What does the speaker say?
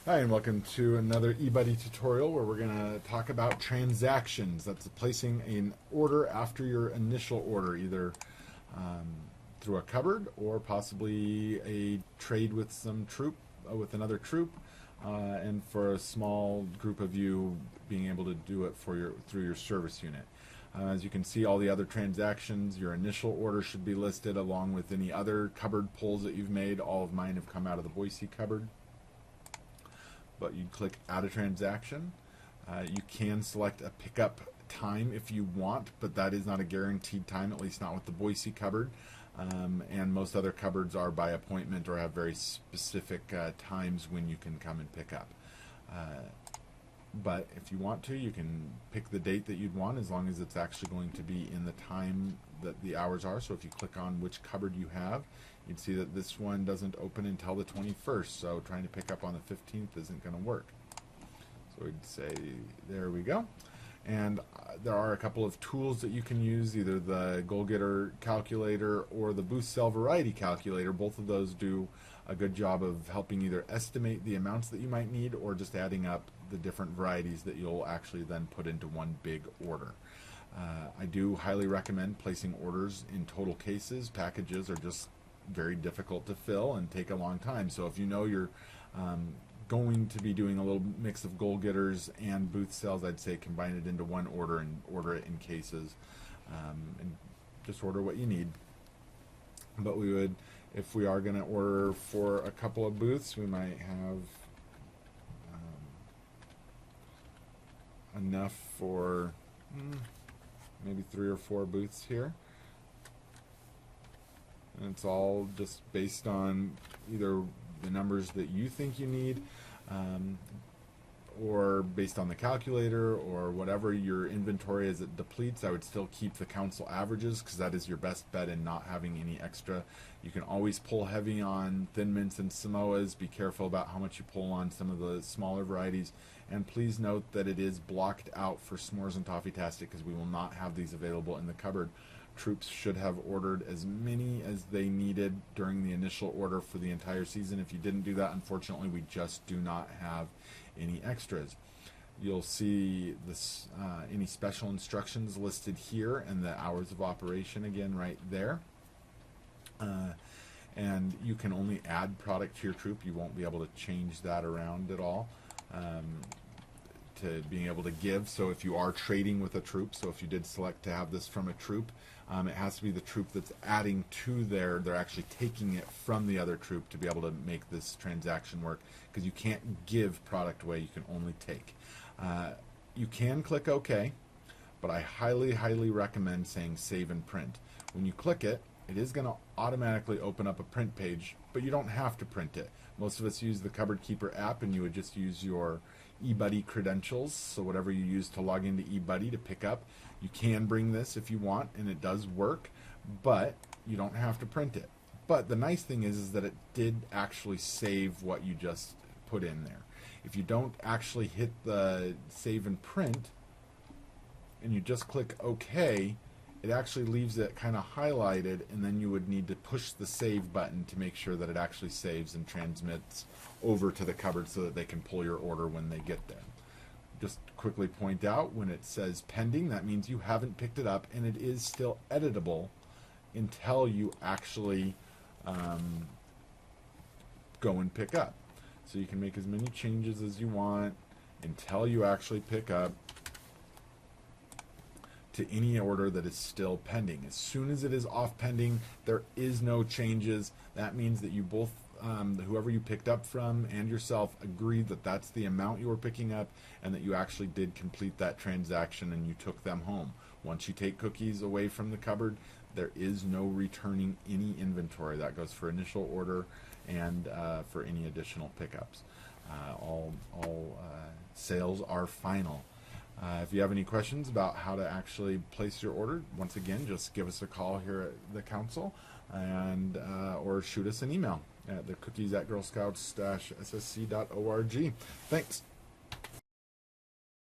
Hi, and welcome to another eBudde tutorial where we're going to talk about transactions. That's placing an order after your initial order, either through a cupboard or possibly a trade with some troop, with another troop, and for a small group of you being able to do it for through your service unit. As you can see, all the other transactions, your initial order should be listed along with any other cupboard pulls that you've made. All of mine have come out of the Boise cupboard. But you'd click add a transaction. You can select a pickup time if you want, but that is not a guaranteed time, at least not with the Boise cupboard. And most other cupboards are by appointment or have very specific times when you can come and pick up. But if you want to, you can pick the date that you'd want as long as it's actually going to be in the time that the hours are. So if you click on which cupboard you have, you'd see that this one doesn't open until the 21st, so trying to pick up on the 15th isn't going to work. So we'd say, there we go. And there are a couple of tools that you can use, either the goal getter calculator or the booth cell variety calculator. Both of those do a good job of helping either estimate the amounts that you might need or just adding up the different varieties that you'll actually then put into one big order. I do highly recommend placing orders in total cases. Packages are just very difficult to fill and take a long time. So if you know you're going to be doing a little mix of goal getters and booth cells, I'd say combine it into one order and order it in cases, and just order what you need. But we would, if we are going to order for a couple of booths, we might have enough for maybe 3 or 4 booths here. And it's all just based on either the numbers that you think you need, or based on the calculator, or whatever your inventory as it depletes. I would still keep the council averages because that is your best bet in not having any extra. You can always pull heavy on Thin Mints and Samoas. Be careful about how much you pull on some of the smaller varieties. And please note that it is blocked out for S'mores and Toffee-tastic because we will not have these available in the cupboard. Troops should have ordered as many as they needed during the initial order for the entire season. If you didn't do that, unfortunately, we just do not have any extras. You'll see this any special instructions listed here and the hours of operation again right there. And you can only add product to your troop. You won't be able to change that around at all. To being able to give. So if you are trading with a troop, so if you did select to have this from a troop, it has to be the troop that's adding to they're actually taking it from the other troop to be able to make this transaction work, because you can't give product away, you can only take. You can click OK, but I highly recommend saying save and print. When you click it, it is going to automatically open up a print page, but you don't have to print it. Most of us use the Cupboard Keeper app, and you would just use your eBudde credentials, so whatever you use to log into eBudde to pick up. You can bring this if you want, and it does work, but you don't have to print it. But the nice thing is that it did actually save what you just put in there. If you don't actually hit the save and print, and you just click OK, it actually leaves it kind of highlighted, and then you would need to push the save button to make sure that it actually saves and transmits over to the cupboard so that they can pull your order when they get there. Just quickly point out, when it says pending, that means you haven't picked it up, and it is still editable until you actually go and pick up. So you can make as many changes as you want until you actually pick up to any order that is still pending. As soon as it is off pending, there is no changes. That means that you both, whoever you picked up from and yourself, agreed that that's the amount you were picking up and that you actually did complete that transaction and you took them home. Once you take cookies away from the cupboard, there is no returning any inventory. That goes for initial order and for any additional pickups. All sales are final. If you have any questions about how to actually place your order, once again, just give us a call here at the council, and or shoot us an email at thecookies@girlscouts-ssc.org. Thanks.